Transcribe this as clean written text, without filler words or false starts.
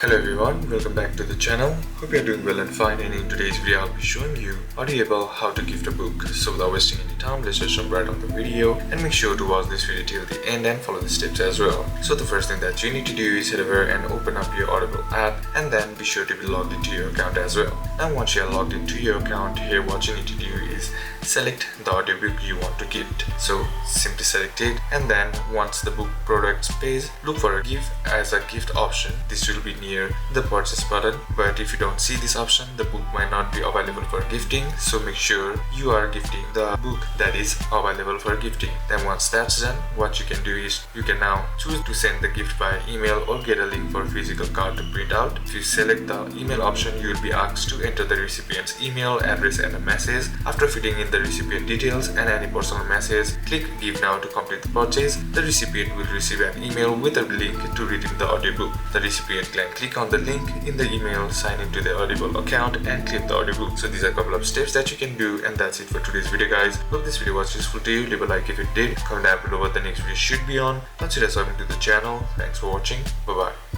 Hello everyone, welcome back to the channel. Hope you're doing well and fine, and in today's video I'll be showing you Audible how to gift a book. So without wasting any time, let's just jump right on the video and make sure to watch this video till the end and follow the steps as well. So the first thing that you need to do is head over and open up your Audible app, and then be sure to be logged into your account as well. Now once you are logged into your account, here what you need to do is select the audiobook you want to gift. So simply select it, and then once the book products page, look for a give as a gift option. This will be near the purchase button, but if you don't see this option, the book might not be available for gifting, so make sure you are gifting the book that is available for gifting. Then once that's done, what you can do is you can now choose to send the gift by email or get a link for a physical card to print out. If you select the email option, you will be asked to enter the recipient's email address and a message. After filling in the recipient details and any personal message, click give now to complete the purchase. The recipient will receive an email with a link to redeem the audiobook. The recipient can click on the link in the email, sign into the Audible account and click the audiobook. So these are a couple of steps that you can do, and that's it for today's video guys. Hope this video was useful to you. Leave a like if it did, comment down below what the next video should be on, consider subscribing to the channel. Thanks for watching, bye bye.